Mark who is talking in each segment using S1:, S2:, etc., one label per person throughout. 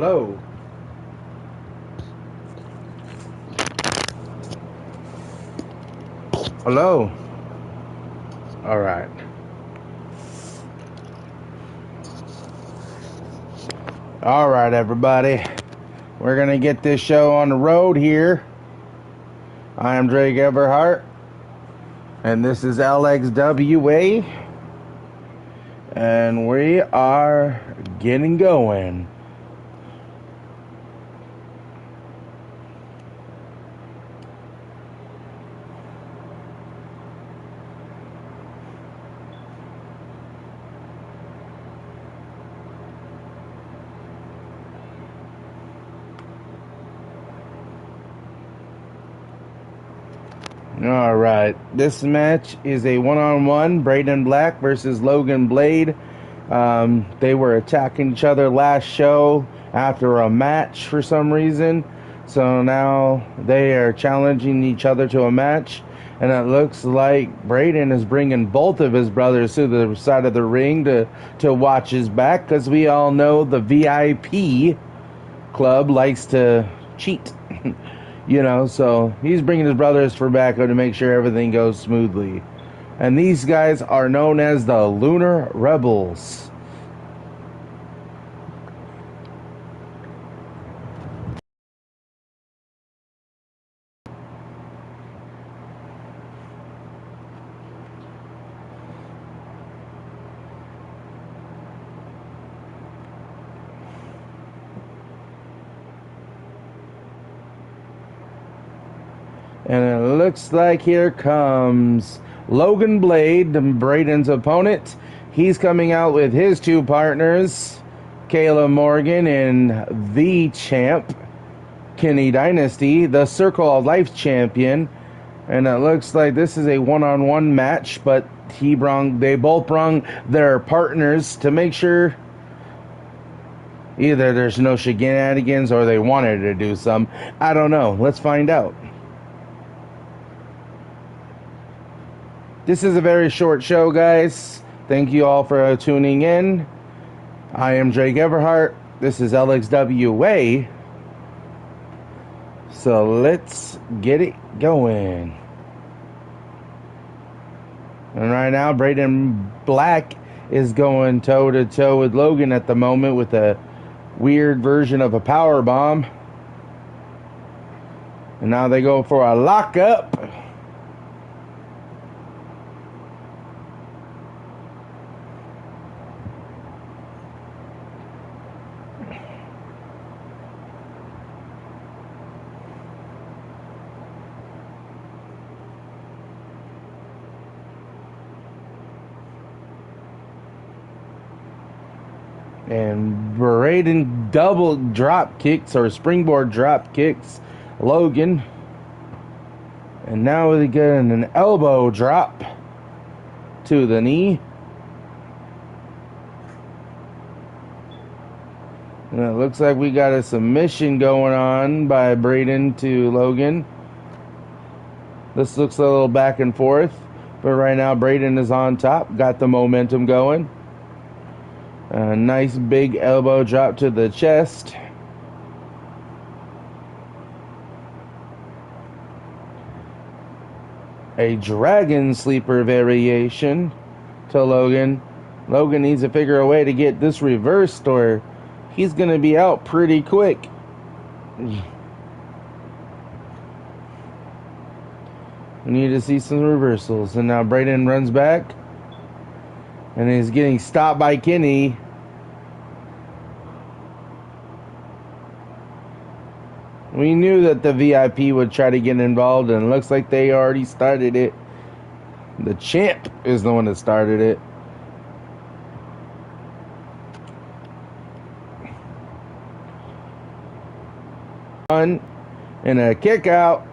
S1: Hello. Hello. All right. All right, everybody. We're going to get this show on the road here. I am Drake Everhart, and this is Lxwa, and we are getting going. All right, this match is a one-on-one, Braden Black versus Logan Blade. They were attacking each other last show after a match for some reason. So now they are challenging each other to a match. And it looks like Braden is bringing both of his brothers to the side of the ring to watch his back. Because we all know the VIP club likes to cheat. You know, so he's bringing his brothers for backup to make sure everything goes smoothly. And these guys are known as the Lunar Rebels. And it looks like here comes Logan Blade, Braden's opponent. He's coming out with his two partners, Kayla Morgan and the champ, Kenny Dynasty, the Circle of Life champion. And it looks like this is a one-on-one match, but they both brought their partners to make sure either there's no shenanigans or they wanted to do some. I don't know. Let's find out. This is a very short show, guys. Thank you all for tuning in. I am Drake Everhart. This is Lxwa. So let's get it going. And right now, Braden Black is going toe-to-toe with Logan at the moment with a weird version of a power bomb. And now they go for a lockup. And Braden double drop kicks or springboard drop kicks Logan. And now we get an elbow drop to the knee. And it looks like we got a submission going on by Braden to Logan. This looks a little back and forth, but right now Braden is on top, got the momentum going. A nice big elbow drop to the chest. A dragon sleeper variation to Logan. Logan needs to figure a way to get this reversed or he's going to be out pretty quick. We need to see some reversals. And now Braden runs back. And he's getting stopped by Kenny. We knew that the VIP would try to get involved, and it looks like they already started it. The champ is the one that started it. And a kick out.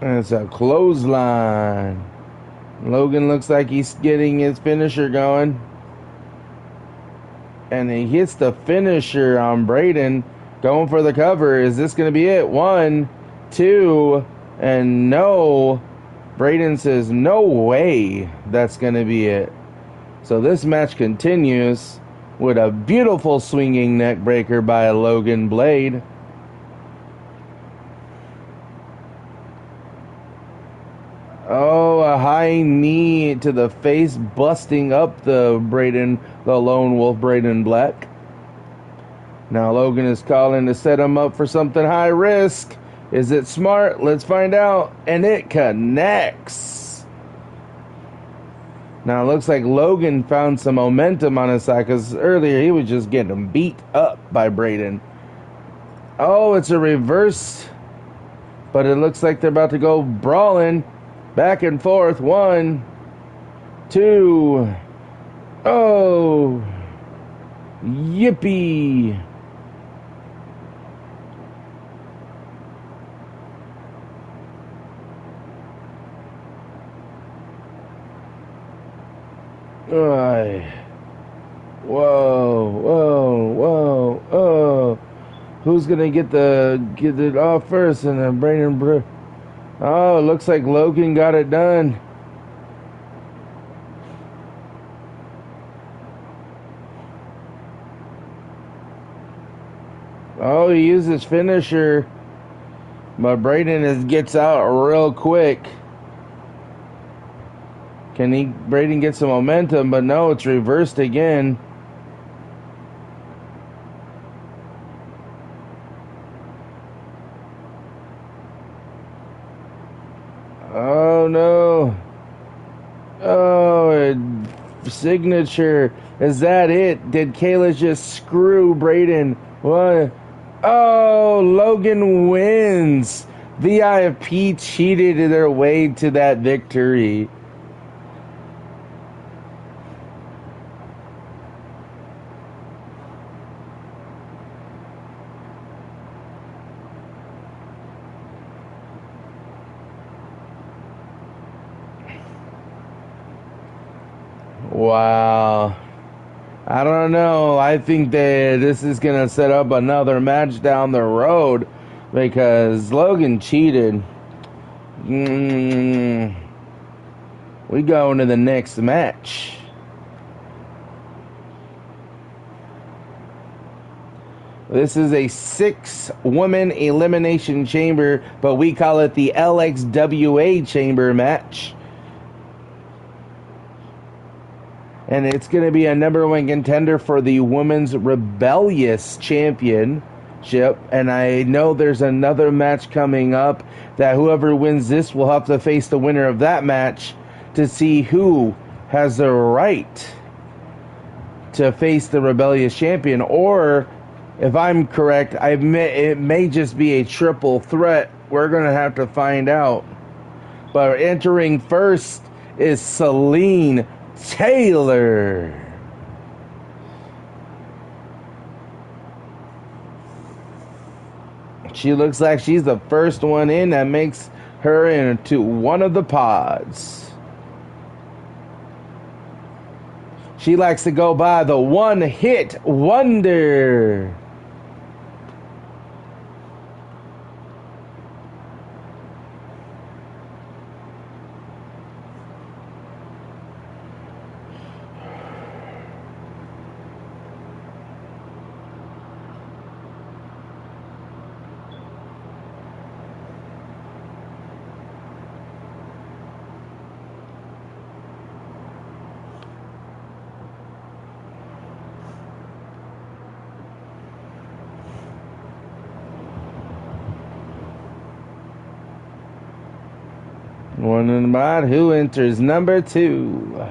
S1: And it's a clothesline. Logan looks like he's getting his finisher going. And he hits the finisher on Braden. Going for the cover. Is this going to be it? 1, 2, and no. Braden says, no way that's going to be it. So this match continues with a beautiful swinging neck breaker by Logan Blade. Oh, a high knee to the face, busting up the Lone Wolf Braden Black. Now Logan is calling to set him up for something high risk. Is it smart? Let's find out. And it connects. Now it looks like Logan found some momentum on his side, because earlier he was just getting beat up by Braden. Oh, it's a reverse. But it looks like they're about to go brawling. Back and forth. 1, 2. Oh. Yippee. Whoa. Oh. Who's gonna get it off first? And then Brandon. Oh, it looks like Logan got it done. Oh, he used his finisher, but Braden gets out real quick. Braden get some momentum? But no, it's reversed again. Oh no. Oh, signature. Is that it? Did Kayla just screw Braden? What? Oh, Logan wins. VIP cheated their way to that victory. Wow. I don't know. I think that this is going to set up another match down the road, because Logan cheated. We go into the next match. This is a 6-woman elimination chamber, but we call it the LXWA chamber match. And it's going to be a #1 contender for the Women's Rebellious Championship. And I know there's another match coming up that whoever wins this will have to face the winner of that match to see who has the right to face the Rebellious Champion. Or, if I'm correct, it may just be a triple threat. We're going to have to find out. But entering first is Celine Taylor. She looks like she's the first one in. That makes her into one of the pods. She likes to go by the one-hit wonder. One in the mod. Who enters number 2?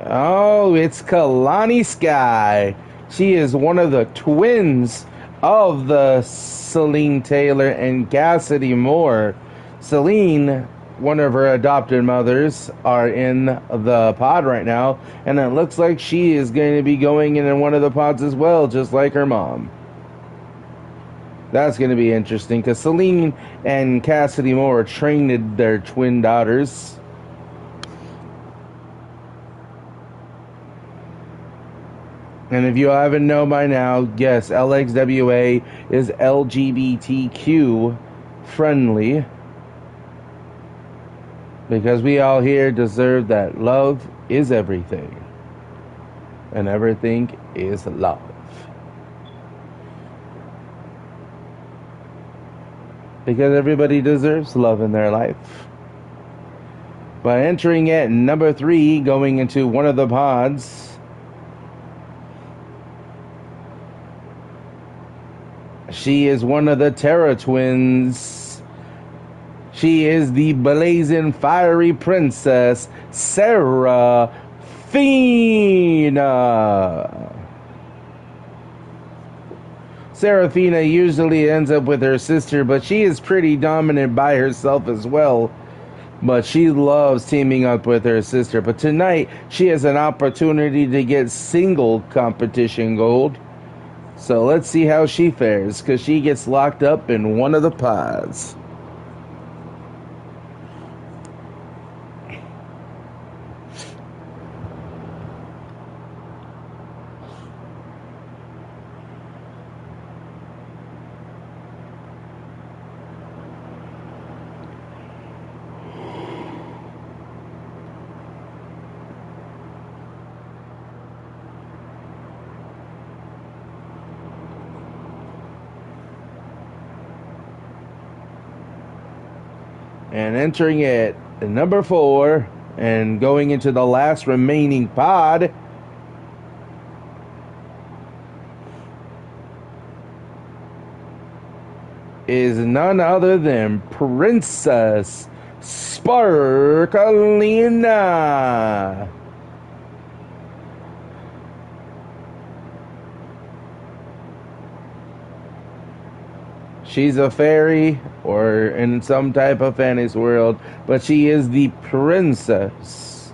S1: Oh, it's Kalani Sky. She is one of the twins of the Celine Taylor and Cassidy Moore. Celine, one of her adopted mothers, are in the pod right now, and it looks like she is going to be going in one of the pods as well, just like her mom. That's going to be interesting, because Celine and Cassidy Moore trained their twin daughters. And if you haven't known by now, yes, LXWA is LGBTQ friendly. Because we all here deserve that love is everything. And everything is love. Because everybody deserves love in their life. By entering at number 3, going into one of the pods, she is one of the Terra twins. She is the blazing fiery princess, Seraphina. Seraphina usually ends up with her sister, but she is pretty dominant by herself as well. But she loves teaming up with her sister. But tonight, she has an opportunity to get single competition gold. So let's see how she fares, because she gets locked up in one of the pods. And entering at number 4 and going into the last remaining pod is none other than Princess Sparkalina. She's a fairy or in some type of fantasy world, but she is the princess.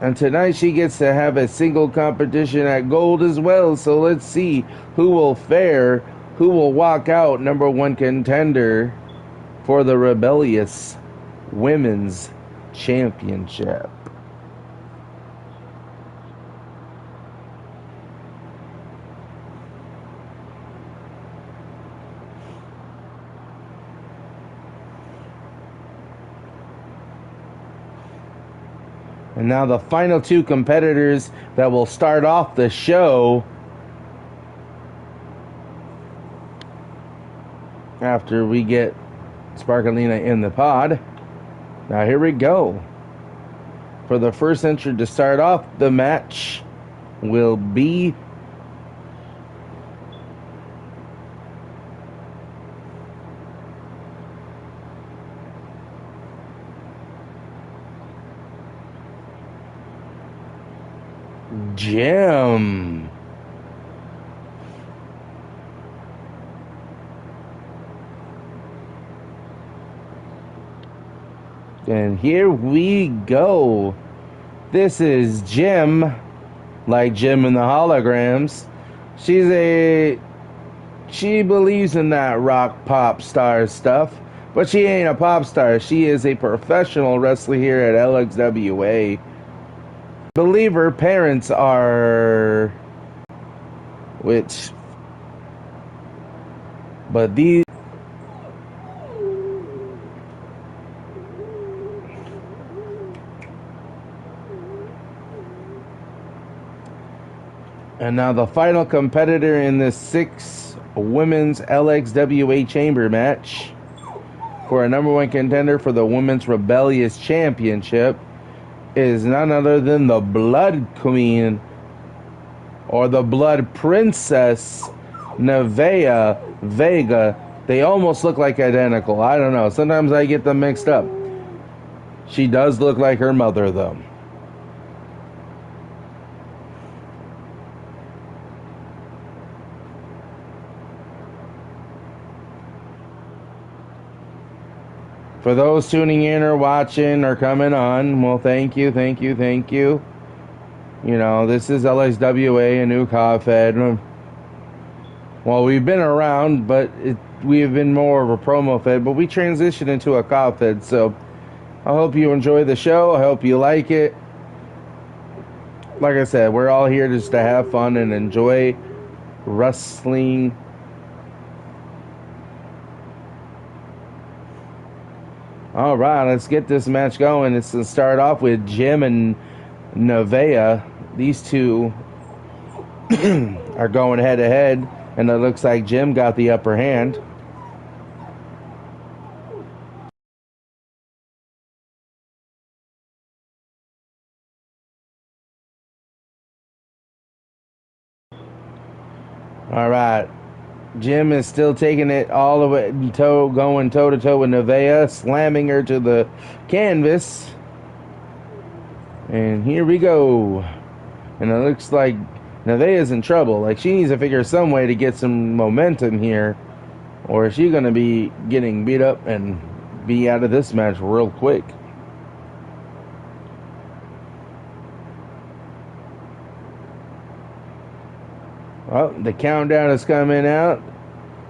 S1: And tonight she gets to have a single competition at gold as well. So let's see who will fare, who will walk out number 1 contender for the Rebellious Women's Championship. And now the final 2 competitors that will start off the show after we get Sparkalina in the pod. Now here we go. For the first entry to start off the match will be Jim. And here we go. This is Jim, like Jim in the holograms. She believes in that rock pop star stuff, but she ain't a pop star. She is a professional wrestler here at LXWA. I believe her parents are, but these, and now the final competitor in this 6 women's LXWA chamber match for a number 1 contender for the Women's Rebellious Championship is none other than the Blood Queen, or the Blood Princess, Nevaeh Vega. They almost look like identical. I don't know. Sometimes I get them mixed up. She does look like her mother, though. For those tuning in or watching or coming on, well, thank you. You know, this is LXWA, a new COD-Fed. Well, we've been around, but we have been more of a promo fed, but we transitioned into a COD-Fed, so I hope you enjoy the show. I hope you like it. like I said, we're all here just to have fun and enjoy wrestling. All right, let's get this match going. It's to start off with Jim and Nevaeh. These two are going head to head, and it looks like Jim got the upper hand. All right, Jim is still taking it all the way, going toe to toe with Nevaeh, slamming her to the canvas. And here we go. And it looks like Nevaeh's in trouble. Like, she needs to figure some way to get some momentum here, or is she going to be getting beat up and be out of this match real quick? Oh, the countdown is coming out.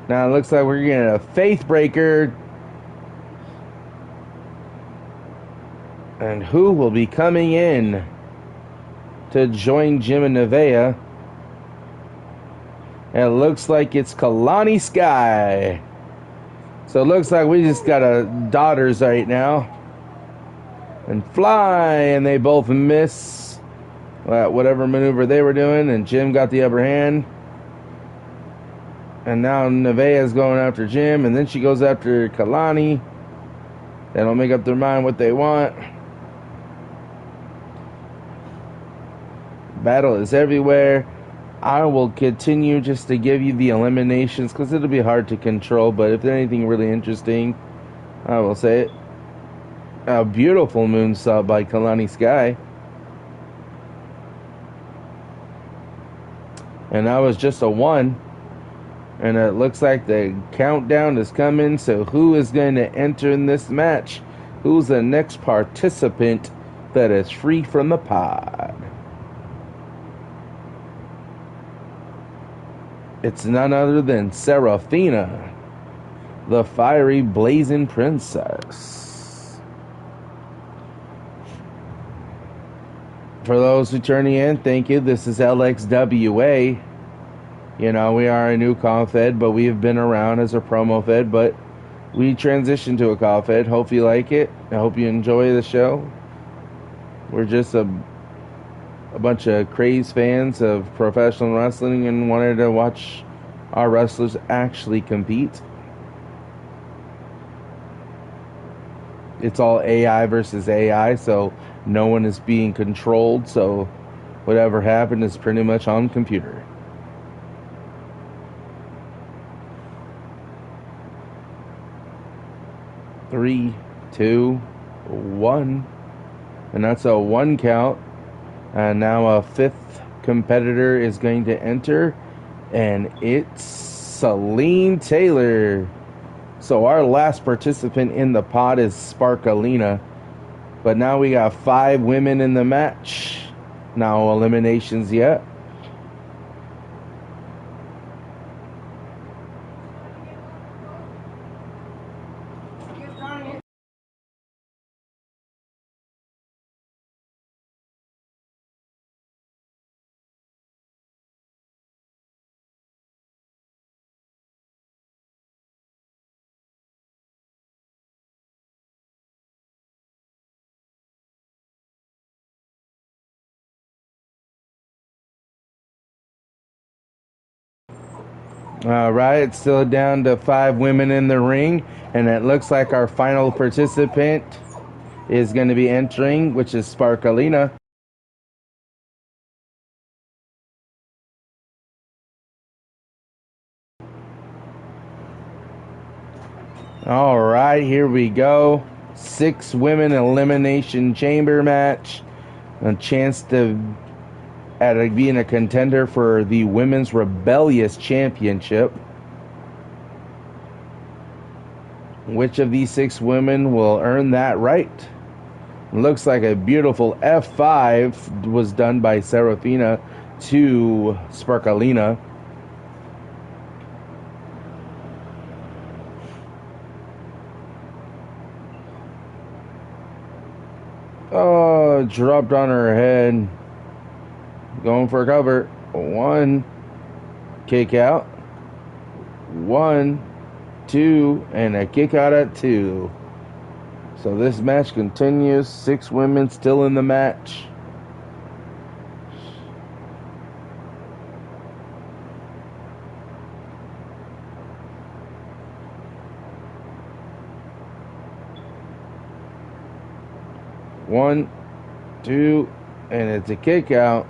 S1: Now it looks like we're getting a faith breaker. And who will be coming in to join Jim and Nevaeh? And it looks like it's Kalani Sky. So it looks like we just got a daughters right now. And fly, and they both miss whatever maneuver they were doing, and Jim got the upper hand. And now Nevaeh is going after Jim, and then she goes after Kalani. They don't make up their mind what they want. Battle is everywhere. I will continue just to give you the eliminations because it'll be hard to control, but if there's anything really interesting, I will say it. A beautiful moonsault by Kalani Sky. And that was just a 1. And it looks like the countdown is coming. So who is going to enter in this match? Who's the next participant that is free from the pod? It's none other than Seraphina, the fiery blazing princess. For those who turning in, thank you. This is Lxwa. You know, we are a new call fed, but we have been around as a promo fed, but we transitioned to a call fed. Hope you like it. I hope you enjoy the show. We're just a bunch of crazed fans of professional wrestling and wanted to watch our wrestlers actually compete. It's all AI versus AI, so no one is being controlled, so whatever happened is pretty much on computer. Three, two, one, and that's a 1 count. And now a 5th competitor is going to enter, and it's Celine Taylor. So our last participant in the pod is Sparkalina. But now we got 5 women in the match. No eliminations yet. All right, it's still down to 5 women in the ring, and it looks like our final participant is going to be entering, which is Sparkalina. All right, here we go. 6 women elimination chamber match. A chance to being a contender for the Women's Rebellious Championship. Which of these 6 women will earn that right? Looks like a beautiful F5 was done by Seraphina to Sparkalina. Oh, dropped on her head. going for a cover. One, kick out. One, two, and a kick out at two. So this match continues. 6 women still in the match. One, two, and it's a kick out.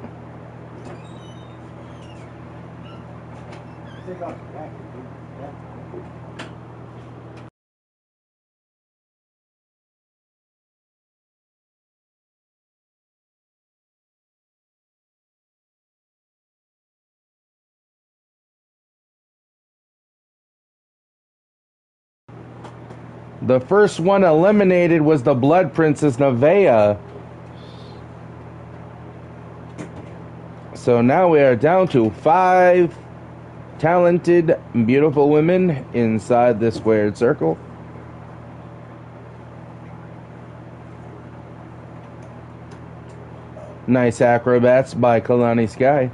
S1: The first one eliminated was the Blood Princess Nevaeh. So now we are down to 5 talented, beautiful women inside this squared circle. Nice acrobats by Kalani Sky.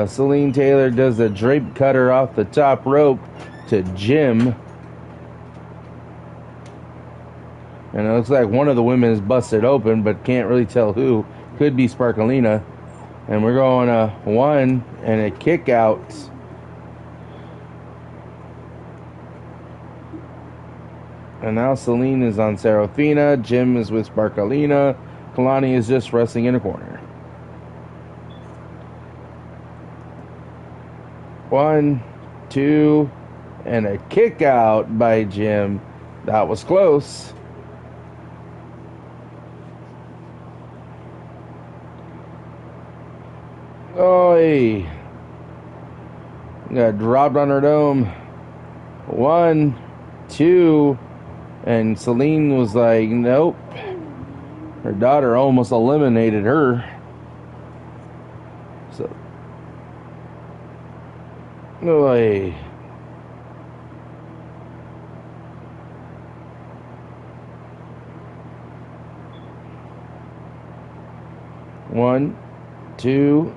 S1: Celine Taylor does the drape cutter off the top rope to Jim. And it looks like one of the women is busted open, but can't really tell who. Could be Sparkalina. And we're going a 1 and a kick out. And now Celine is on Serafina. Jim is with Sparkalina. Kalani is just resting in a corner. 1, 2, and a kick out by Jim. That was close. Oi. Got dropped on her dome. 1, 2, and Celine was like, nope. Her daughter almost eliminated her. So, oi. One, 2,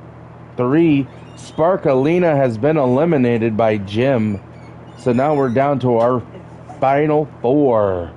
S1: 3. Sparkalina has been eliminated by Jim. So now we're down to our final 4.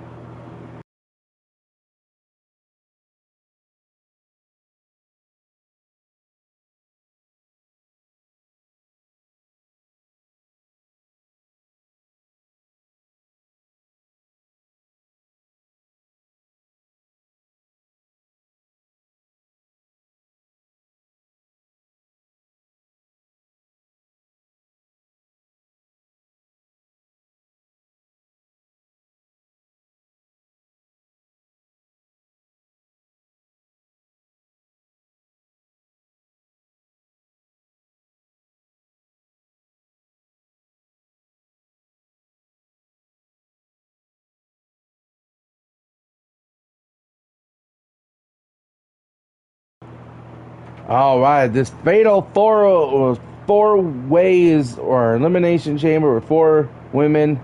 S1: All right, this fatal four ways or elimination chamber with 4 women.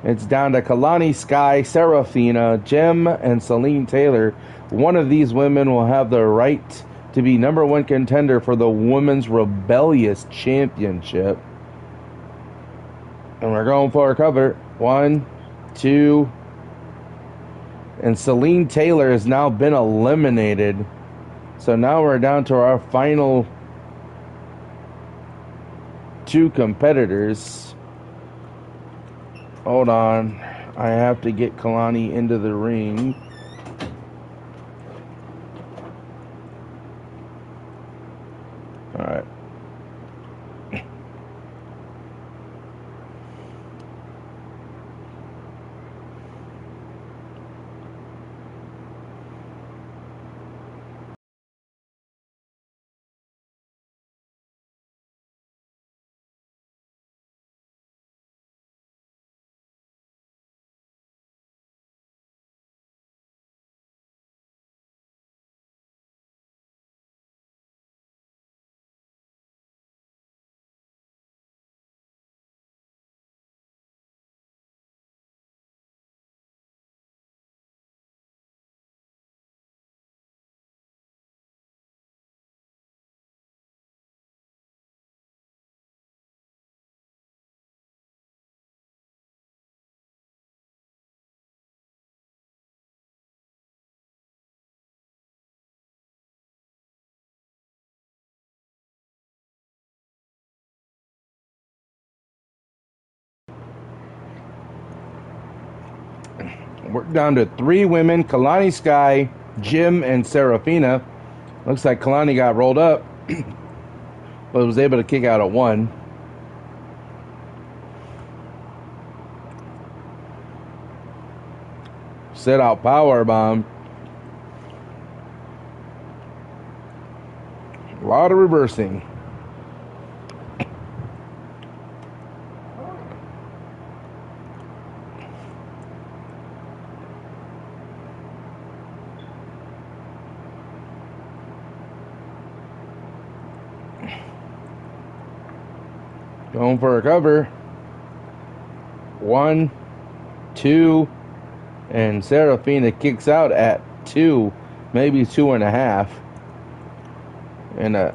S1: It's down to Kalani Sky, Serafina, Jem, and Celine Taylor. One of these women will have the right to be number 1 contender for the Women's Rebellious Championship. And we're going for a cover. 1, 2, and Celine Taylor has now been eliminated. So now we're down to our final 2 competitors. Hold on. I have to get Kalani into the ring. Alright. We're down to 3 women: Kalani Sky, Jim, and Serafina. Looks like Kalani got rolled up, but was able to kick out at 1. Set out power bomb. A lot of reversing. Going for a cover. 1, 2, and Serafina kicks out at 2, maybe 2.5. And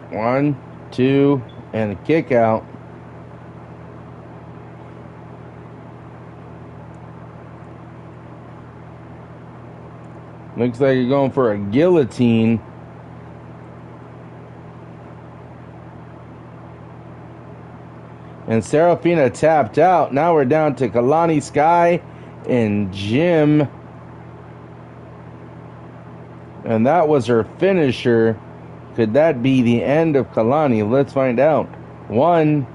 S1: 1, 2, and a kick out. Looks like you're going for a guillotine. And Serafina tapped out. Now we're down to Kalani Sky and Jim. And that was her finisher. Could that be the end of Kalani? Let's find out. 1,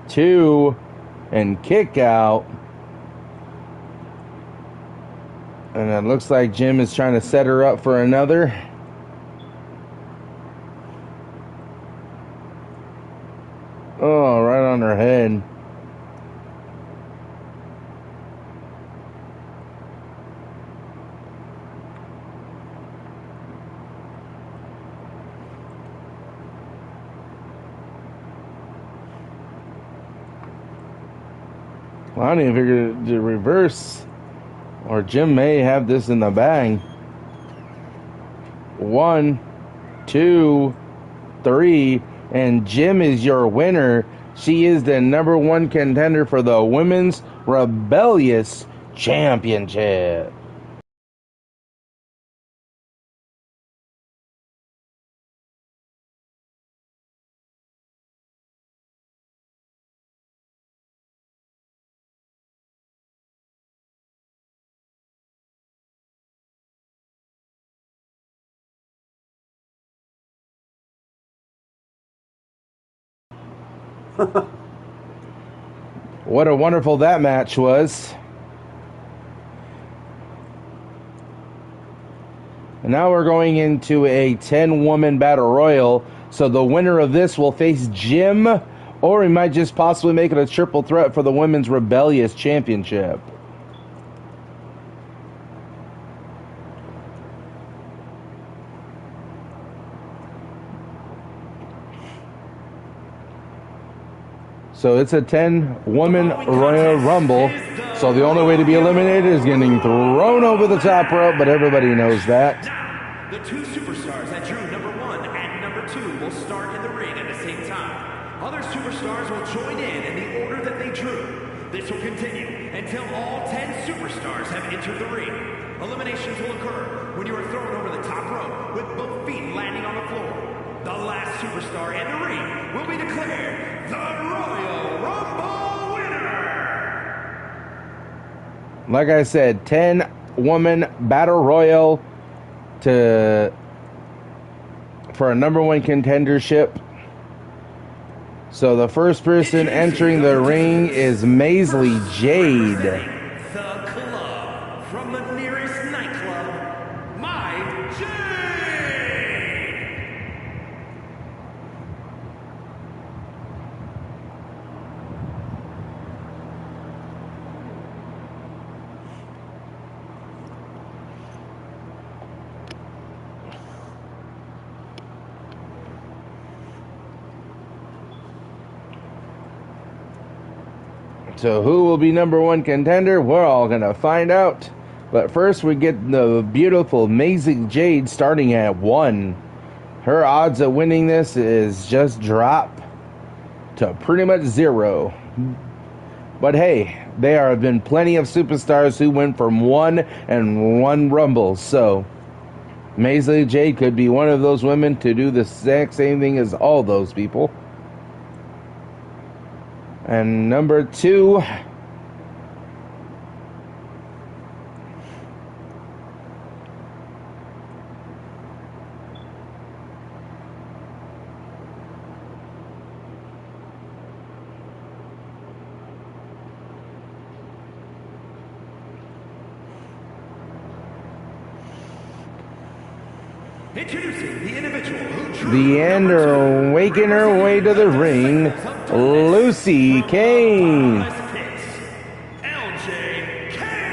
S1: 2, and kick out. And it looks like Jim is trying to set her up for another. Oh, right on her head. Well, I didn't figure to reverse. Or Jim may have this in the bag. 1, 2, 3, and Jim is your winner. She is the #1 contender for the Women's Rebellious Championship. What a wonderful that match was. And now we're going into a 10-woman battle royal. So the winner of this will face Jim, or we might just possibly make it a triple threat for the Women's Rebellious Championship. So it's a 10-woman Royal Rumble. So the only way to be eliminated is getting thrown over the top rope, but everybody knows that.
S2: Now, the 2 superstars that drew #1 and #2 will start in the ring at the same time. Other superstars will join in the order that they drew. This will continue until all 10 superstars have entered the ring. Eliminations will occur when you are thrown over the top rope with both feet landing on the floor. The last superstar in the ring will be declared the Royal Rumble winner!
S1: Like I said, 10-woman battle royal for a #1 contendership. So the first person entering the ring is Maisley Jade.
S2: The club from the nearest nightclub, My Jade!
S1: So who will be #1 contender? We're all going to find out. But first we get the beautiful Maisley Jade starting at 1. Her odds of winning this is just drop to pretty much zero. But hey, there have been plenty of superstars who went from 1 and 1 Rumble, so Maisley Jade could be one of those women to do the exact same thing as all those people. And number 2,
S2: introducing the individual who drew
S1: the end
S2: number 2,
S1: waking her way to the ring, Lucy Kane.
S2: LJ Kane.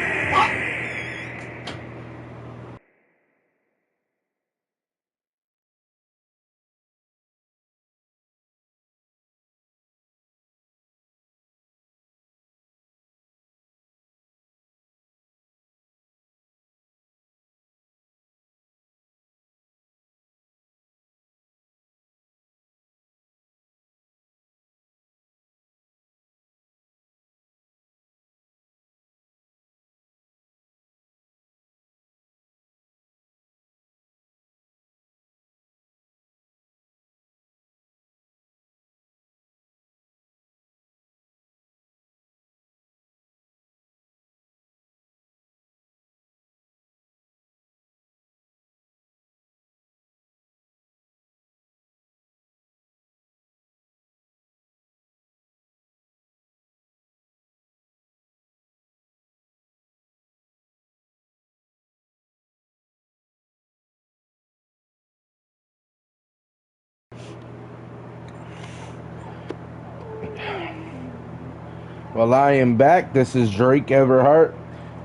S1: Well, I am back. This is Drake Everhart.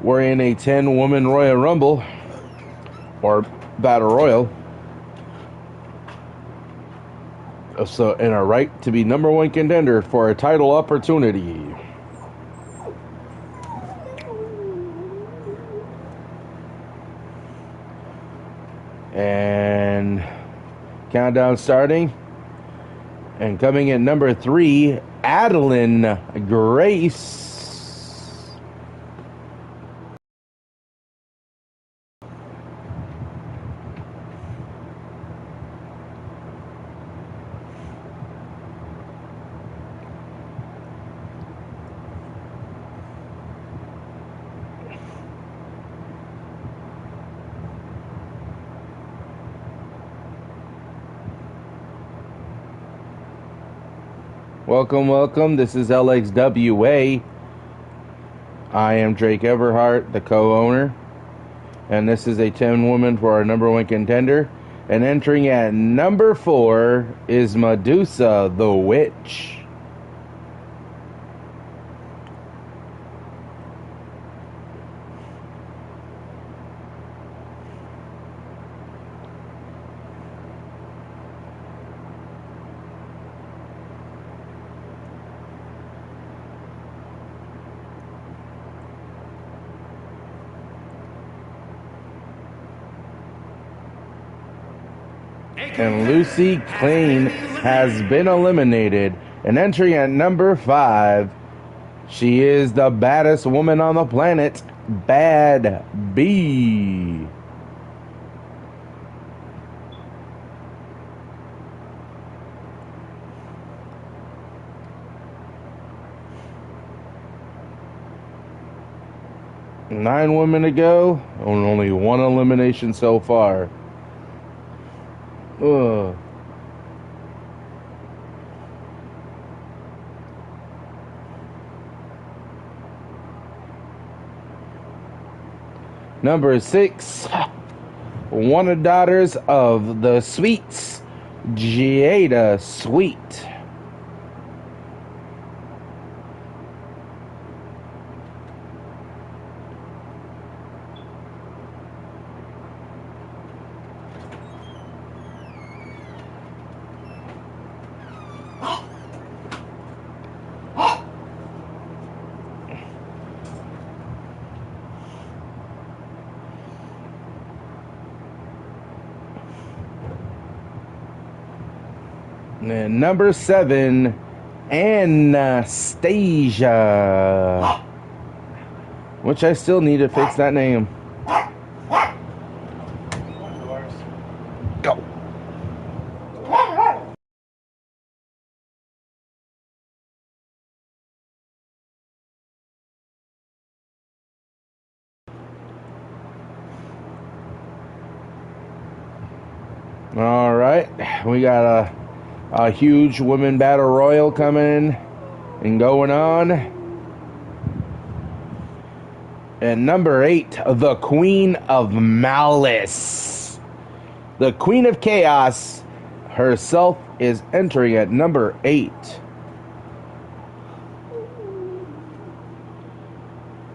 S1: We're in a 10-woman Royal Rumble, or Battle Royal. So, in a right to be number 1 contender for a title opportunity. And countdown starting. And coming in number 3, Adeline Grace. Welcome, welcome. This is LXWA. I am Drake Everhart, the co-owner. And this is a 10-woman for our number 1 contender. And entering at number 4 is Medusa, the Witch. And Lucy Kane has been eliminated. And entering at number 5, she is the baddest woman on the planet, Bad Bee. Nine women to go, and only 1 elimination so far. Ugh. Number 6, one of the daughters of the Sweets, Jada Sweet. And number 7, Anastasia. Which I still need to fix that name. Go. All right, we got a huge women battle royal coming and going on. And number 8, the Queen of Malice. The Queen of Chaos herself is entering at number 8.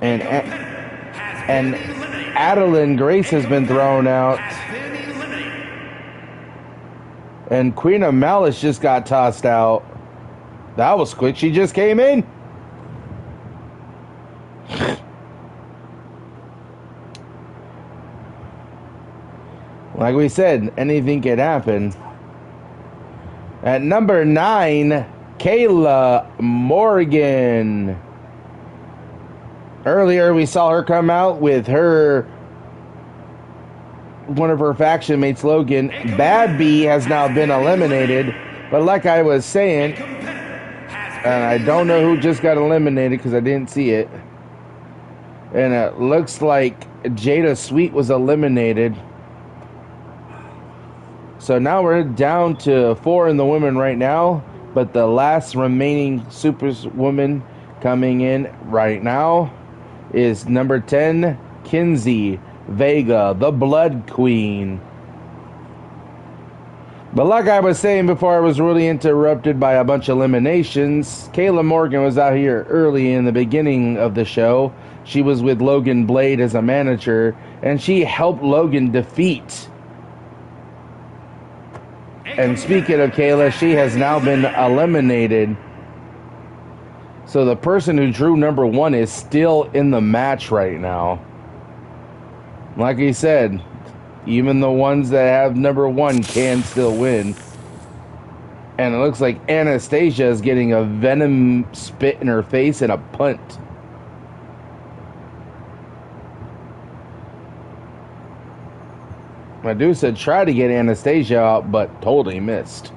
S1: And Adeline Grace has been thrown out. And Queen of Malice just got tossed out. That was quick. She just came in. Like we said, anything can happen. At number 9, Kayla Morgan. Earlier, we saw her come out with one of her faction mates, Logan. Bad B has now been eliminated. But like I was saying, and I don't know who just got eliminated because I didn't see it. And it looks like Jada Sweet was eliminated. So now we're down to 4 in the women right now. But the last remaining Superwoman coming in right now is number 10, Kinsey Vega, the Blood Queen. But like I was saying before I was really interrupted by a bunch of eliminations, Kayla Morgan was out here early in the beginning of the show. She was with Logan Blade as a manager, and she helped Logan defeat. And speaking of Kayla, she has now been eliminated. So the person who drew number 1 is still in the match right now. Like he said, even the ones that have number 1 can still win. And it looks like Anastasia is getting a venom spit in her face and a punt. Medusa tried to get Anastasia out, but totally missed.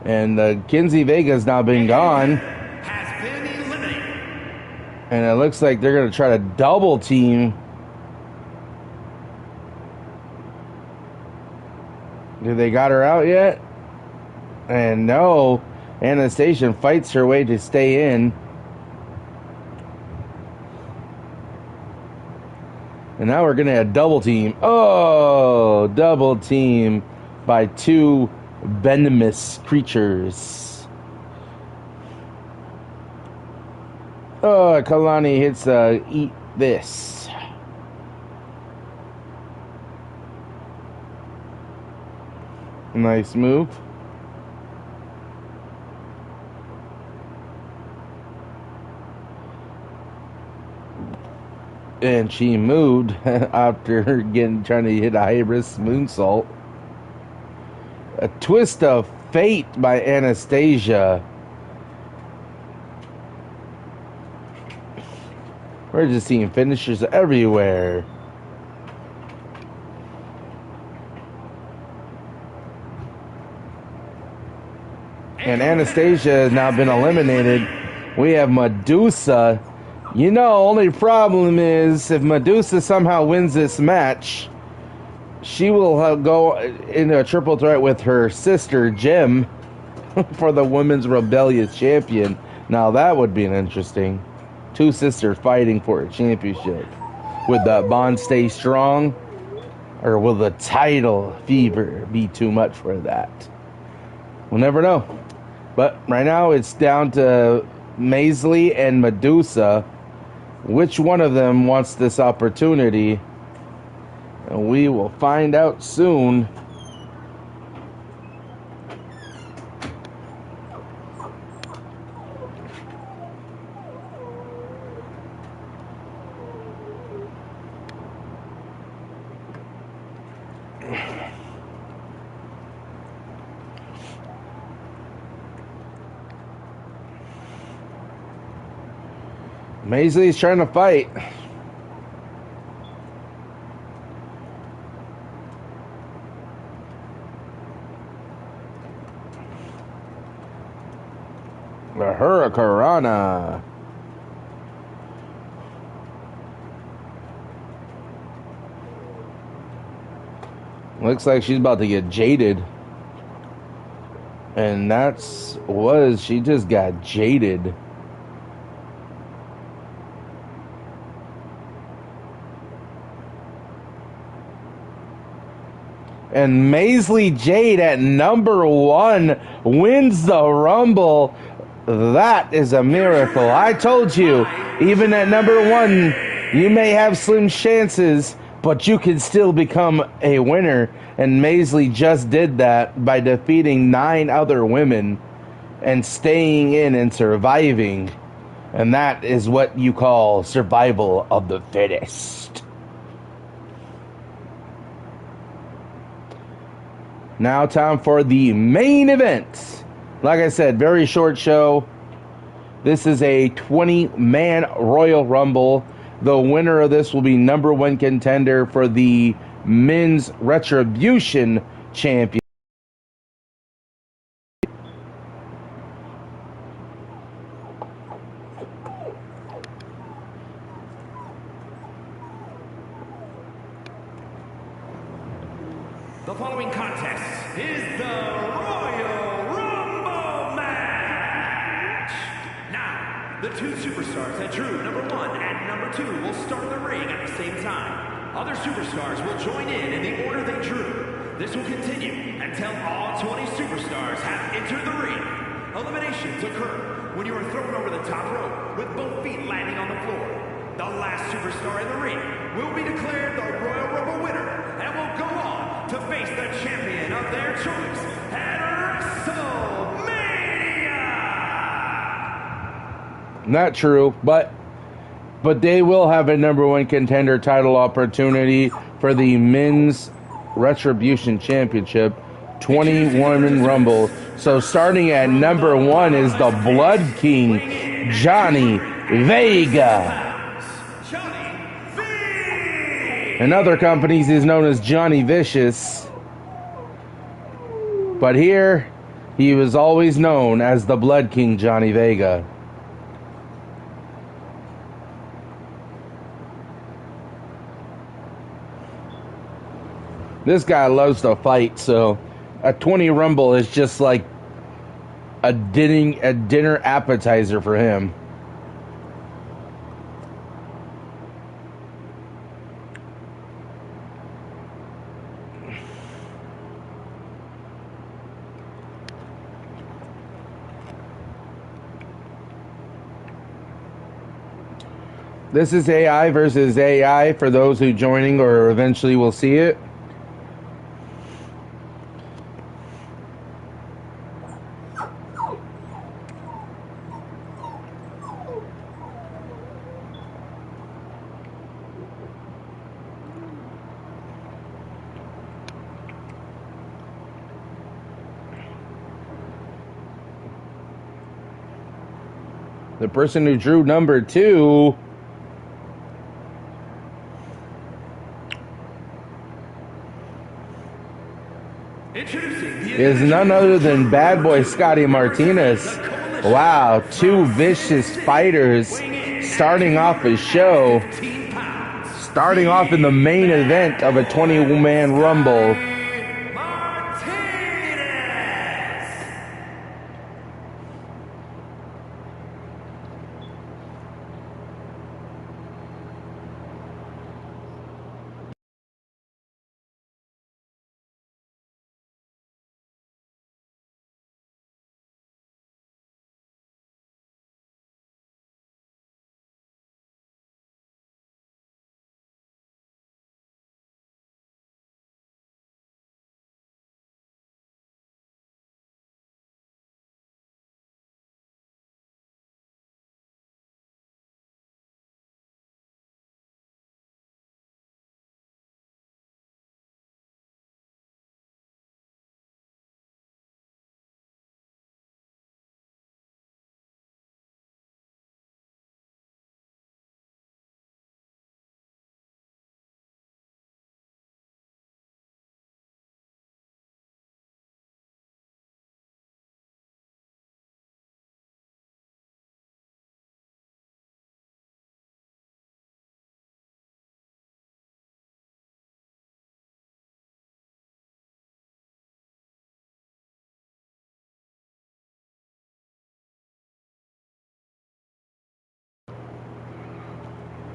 S1: And Kinsey Vega's now been gone. And it looks like they're going to try to double team. Do they got her out yet? And no. Anastasia fights her way to stay in. And now we're going to have double team. Oh, double team by 2 venomous creatures. Oh, Kalani hits eat this. Nice move. And she moved after trying to hit a high-risk moonsault. A twist of fate by Anastasia. We're just seeing finishers everywhere. And Anastasia has now been eliminated. We have Medusa. You know, only problem is if Medusa somehow wins this match, she will go into a triple threat with her sister, Jim, for the Women's Rebellious Champion. Now that would be an interesting. 2 sisters fighting for a championship. Would that bond stay strong? Or will the title fever be too much for that? We'll never know. But right now it's down to Maisley and Medusa. Which one of them wants this opportunity? And we will find out soon. Maisley's trying to fight. The Hurricanrana. Looks like she's about to get jaded. And she just got jaded. And Maisley Jade at number 1 wins the Rumble. That is a miracle. I told you, even at number 1, you may have slim chances, but you can still become a winner. And Maisley just did that by defeating 9 other women and staying in and surviving. And that is what you call survival of the fittest. Now time for the main event. Like I said, very short show. This is a 20-man Royal Rumble. The winner of this will be number 1 contender for the Men's Retribution Champion.
S2: The following contest is the Royal Rumble match. Now, the 2 superstars that drew number 1 and number 2 will start the ring at the same time. Other superstars will join in the order they drew. This will continue until all 20 superstars have entered the ring. Eliminations occur when you are thrown over the top rope with both feet landing on the floor. The last superstar in the ring will be declared the Royal Rumble winner and will go on to face the champion of their choice at WrestleMania!
S1: Not true, but they will have a number 1 contender title opportunity for the Men's Retribution Championship 20-woman Rumble. So starting at number 1 is the Blood King, Johnny Vega. In other companies, he's known as Johnny Vicious. But here, he was always known as the Blood King, Johnny Vega. This guy loves to fight, so a 20 Rumble is just like a dinner appetizer for him. This is AI versus AI for those who joining or eventually will see it. The person who drew number 2 is none other than Bad Boy Scotty Martinez. Wow, 2 vicious fighters starting off a show, starting off in the main event of a 20-man Rumble.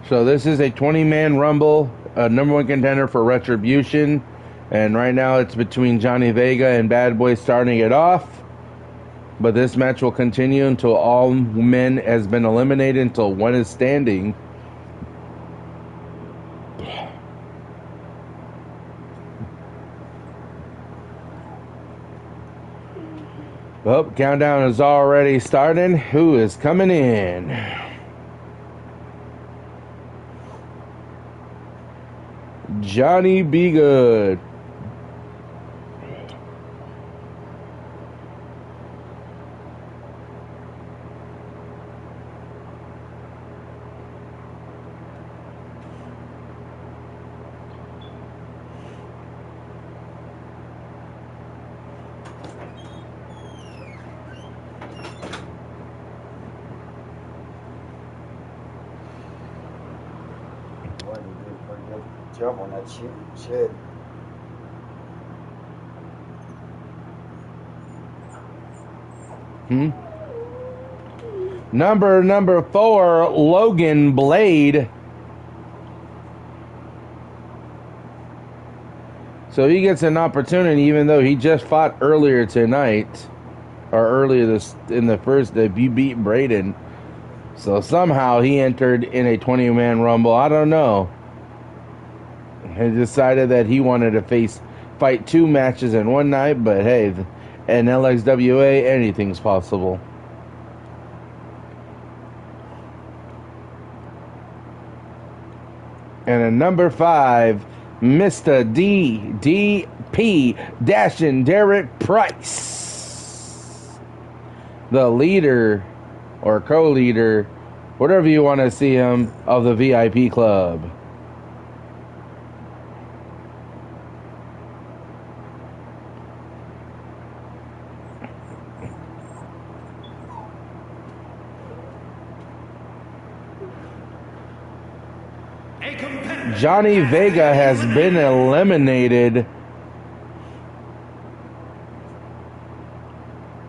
S1: So this is a 20-man Rumble, number one contender for Retribution. And right now it's between Johnny Vega and Bad Boy starting it off. But this match will continue until all men has been eliminated, until one is standing. Well, countdown is already starting. Who is coming in? Johnny Be Good.
S3: Job on that shed.
S1: Number 4, Logan Blade. So he gets an opportunity, even though he just fought earlier tonight, or earlier this in the first. He beat Braden. So somehow he entered in a 20-man Rumble. I don't know. He decided that he wanted to fight 2 matches in one night, but hey, in LXWA, anything's possible. And at number 5, Mr. DDP Dashing Derek Price. The leader, or co-leader, whatever you want to see him, of the VIP club. Johnny Vega has been eliminated.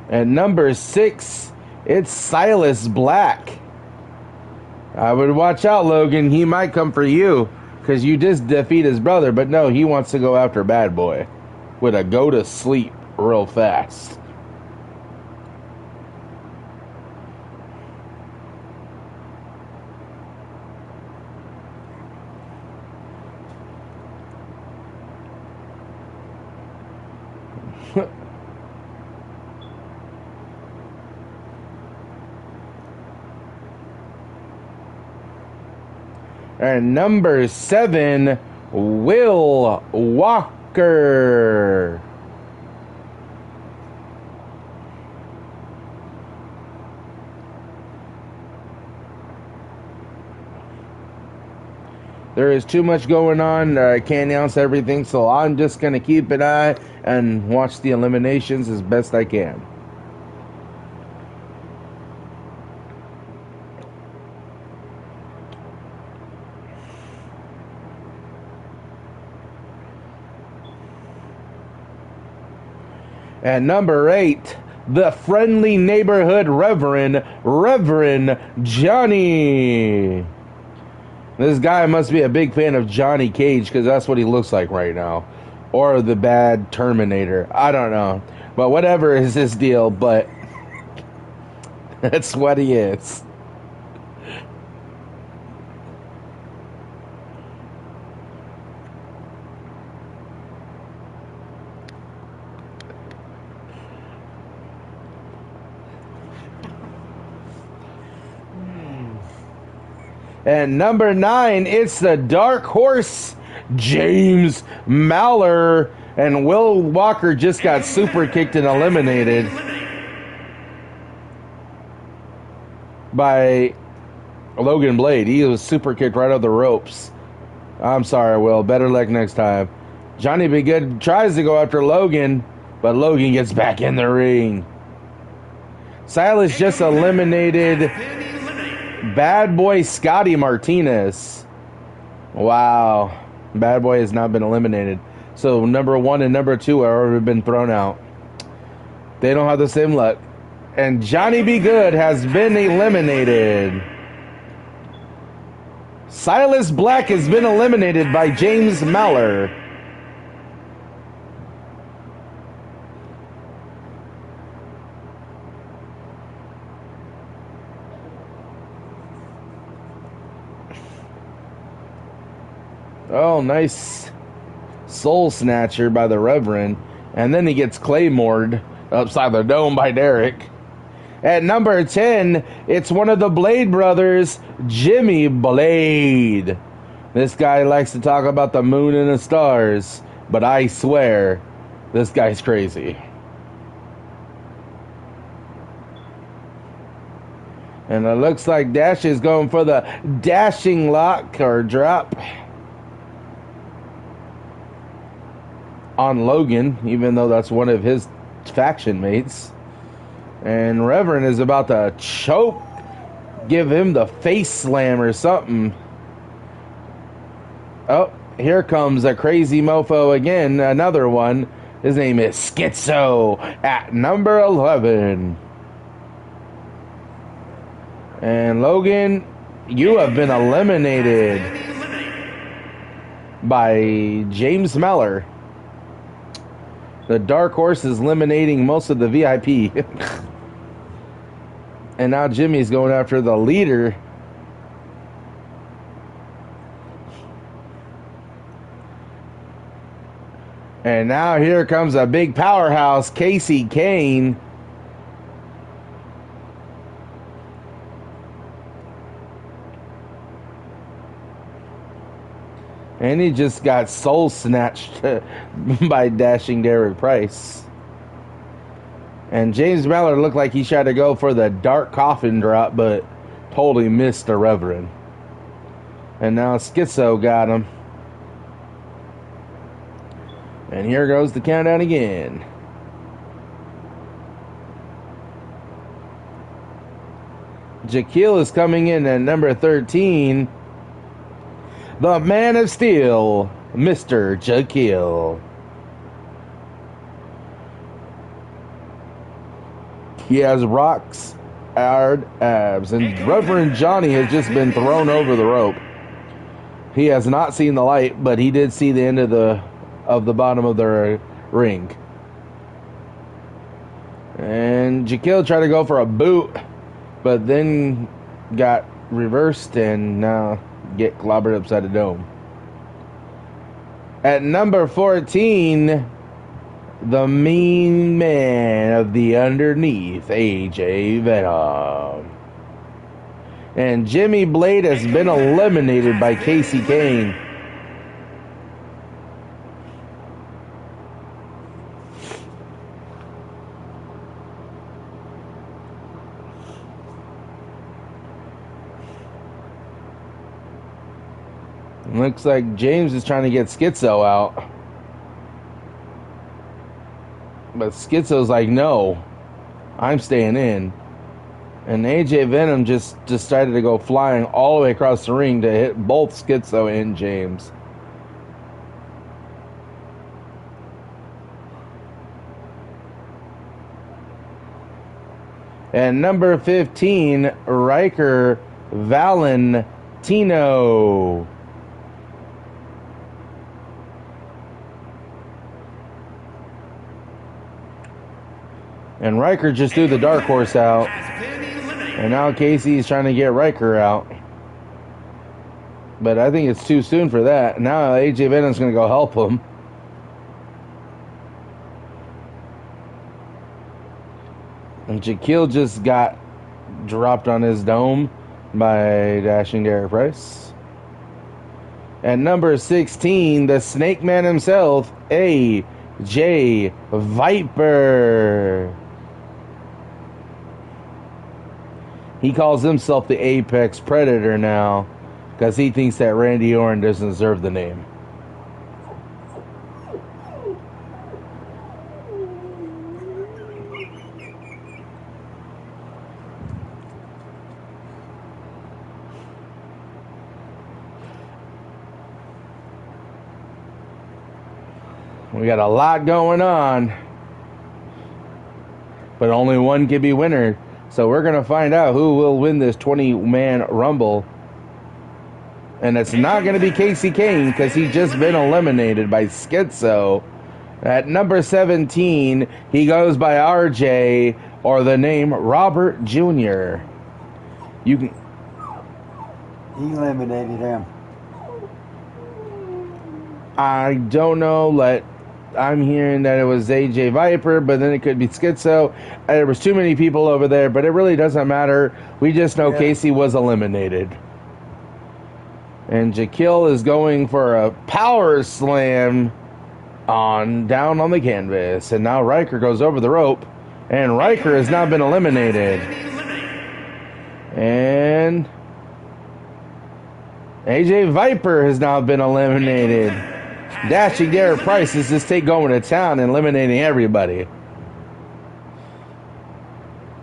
S1: At number 6, it's Silas Black. I would watch out, Logan. He might come for you because you just defeat his brother. But no, he wants to go after Bad Boy with a go to sleep real fast. And number 7, Will Walker. There is too much going on. I can't announce everything, so I'm just going to keep an eye and watch the eliminations as best I can. And number 8, the friendly neighborhood Reverend Johnny. This guy must be a big fan of Johnny Cage because that's what he looks like right now. Or the bad Terminator. I don't know. But whatever is his deal, but that's what he is. And number 9, it's the Dark Horse, James Mallor. And Will Walker just got super kicked and eliminated by Logan Blade. He was super kicked right off the ropes. I'm sorry, Will. Better luck next time. Johnny Be Good tries to go after Logan, but Logan gets back in the ring. Silas just eliminated Bad Boy Scotty Martinez. Wow. Bad Boy has not been eliminated. So number 1 and number 2 have already been thrown out. They don't have the same luck. And Johnny Be Good has been eliminated. Silas Black has been eliminated by James Maller. Oh, nice soul snatcher by the Reverend. And then he gets claymored upside the dome by Derek. At number 10, it's one of the Blade brothers, Jimmy Blade. This guy likes to talk about the moon and the stars, but I swear, this guy's crazy. And it looks like Dash is going for the dashing lock or drop on Logan, even though that's one of his faction mates. And Reverend is about to choke, give him the face slam or something. Oh, here comes a crazy mofo again, another one. His name is Schizo at number 11. And Logan, you have been eliminated by James Meller. The Dark Horse is eliminating most of the VIP. And now Jimmy's going after the leader. And now here comes a big powerhouse, Casey Kane. And he just got soul snatched by dashing Derek Price. And James Mallard looked like he tried to go for the dark coffin drop, but totally missed the Reverend. And now Schizo got him. And here goes the countdown again. Jaquil is coming in at number 13. The Man of Steel, Mr. Jaquil. He has rocks hard abs, and Reverend Johnny has just been thrown over the rope. He has not seen the light, but he did see the end of the bottom of the ring. And Jaquil tried to go for a boot, but then got reversed and now get clobbered upside the dome. At number 14, the mean man of the underneath, AJ Venom. And Jimmy Blade has been eliminated by Casey Kane. Looks like James is trying to get Schizo out. But Schizo's like, no, I'm staying in. And AJ Venom just decided to go flying all the way across the ring to hit both Schizo and James. And number 15, Riker Valentino. And Riker just threw the Dark Horse out. And now Casey is trying to get Riker out. But I think it's too soon for that. Now AJ Venom's going to go help him. And Jaquil just got dropped on his dome by dashing Derek Price. At number 16, the Snake Man himself, AJ Viper. He calls himself the Apex Predator now because he thinks that Randy Orton doesn't deserve the name. We got a lot going on, but only one can be winner. So we're going to find out who will win this 20-man Rumble. And it's not going to be Casey Kane because he just been eliminated by Schizo. At number 17, he goes by RJ or the name Robert Jr. You can.
S3: He eliminated him.
S1: I don't know. I'm hearing that it was AJ Viper, but then it could be Schizo. There was too many people over there, but it really doesn't matter. We just know Casey was eliminated. And Jaquil is going for a power slam down on the canvas. And now Riker goes over the rope. And Riker has now been eliminated. And AJ Viper has now been eliminated. Dashing Derek Price is just going to town and eliminating everybody.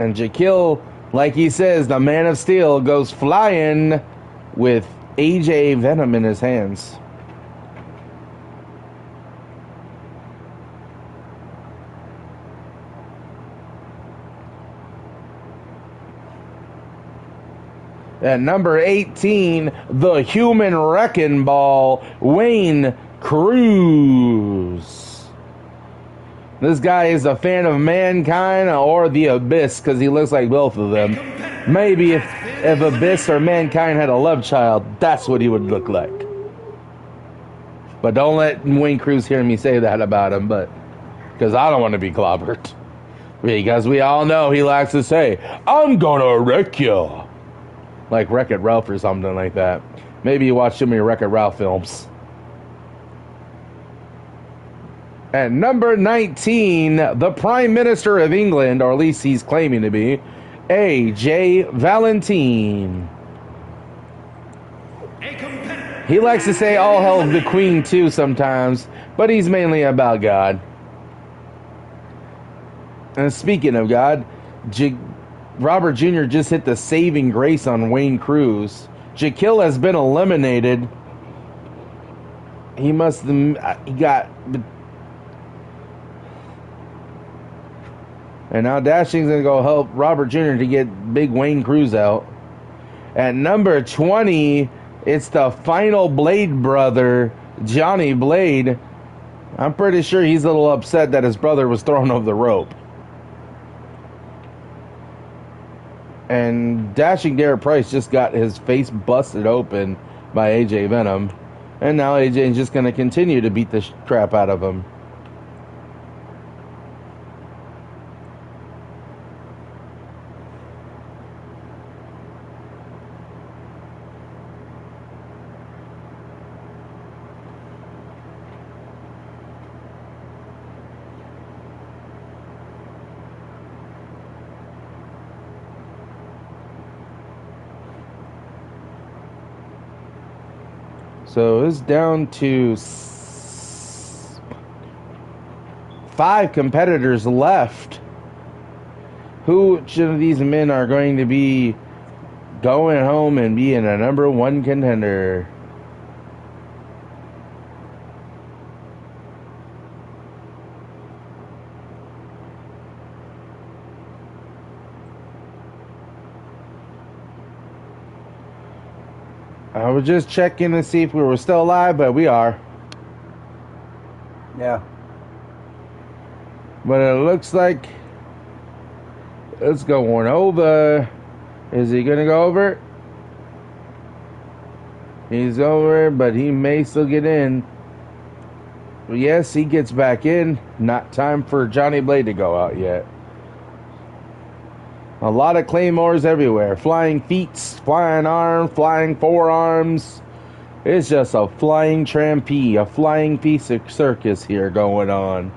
S1: And Jaquil, like he says, the Man of Steel goes flying with AJ Venom in his hands. At number 18, the Human Wrecking Ball, Wayne Cruz. This guy is a fan of Mankind or the Abyss because he looks like both of them. Maybe if Abyss or Mankind had a love child, that's what he would look like. But don't let Wayne Cruz hear me say that about him, because I don't want to be clobbered. Because we all know he likes to say, I'm gonna wreck you. Like Wreck-It Ralph or something like that. Maybe you watch too many Wreck-It Ralph films. At number 19, the Prime Minister of England, or at least he's claiming to be, A.J. Valentine. He likes to say all hell the Queen too sometimes, but he's mainly about God. And speaking of God, Robert Jr. just hit the saving grace on Wayne Cruz. Jaquil has been eliminated. He got... And now Dashing's going to go help Robert Jr. to get big Wayne Cruz out. At number 20, it's the final Blade brother, Johnny Blade. I'm pretty sure he's a little upset that his brother was thrown over the rope. And Dashing Derek Price just got his face busted open by AJ Venom. And now AJ is just going to continue to beat the crap out of him. So it's down to 5 competitors left. Which of these men are going to be going home and being a number 1 contender? I was just checking to see if we were still alive, but we are.
S3: Yeah.
S1: But it looks like it's going over. Is he going to go over? He's over, but he may still get in. Yes, he gets back in. Not time for Johnny Blade to go out yet. A lot of claymores everywhere. Flying feet, flying arms, flying forearms. It's just a flying trampee, a flying piece of circus here going on.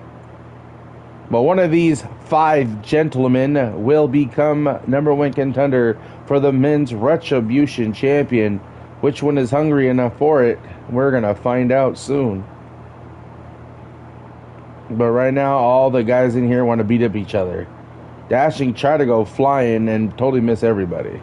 S1: But one of these 5 gentlemen will become number 1 contender for the Men's Retribution Champion. Which one is hungry enough for it? We're going to find out soon. But right now, all the guys in here want to beat up each other. Dashing tried to go flying and totally miss everybody.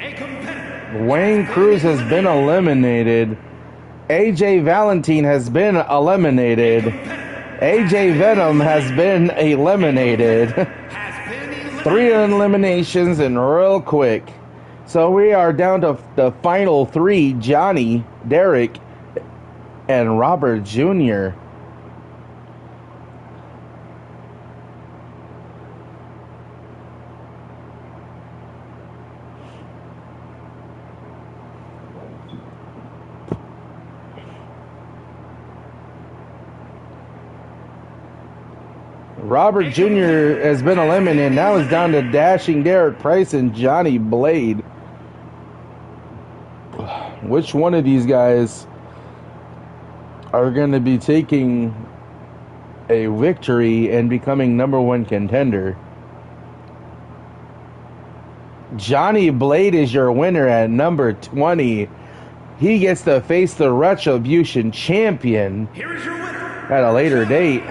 S2: a competitor.
S1: Wayne Cruz has been eliminated. AJ Valentine has been eliminated. AJ Venom has been eliminated. 3 eliminations and real quick. So we are down to the final 3, Johnny, Derek, and Robert Jr. Robert Jr. has been eliminated. Now it's down to Dashing Derek Price and Johnny Blade. Which one of these guys are going to be taking a victory and becoming #1 contender? Johnny Blade is your winner at number 20. He gets to face the Retribution champion
S2: Here is your winner
S1: at a later date.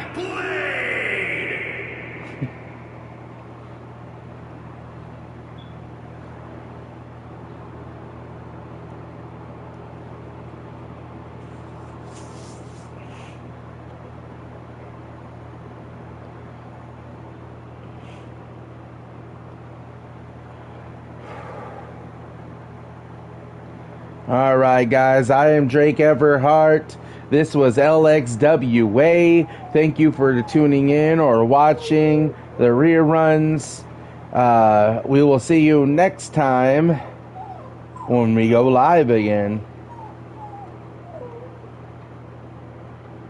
S1: All right, guys, I am Drake Everhart. This was LXWA. Thank you for tuning in or watching the reruns. We will see you next time when we go live again.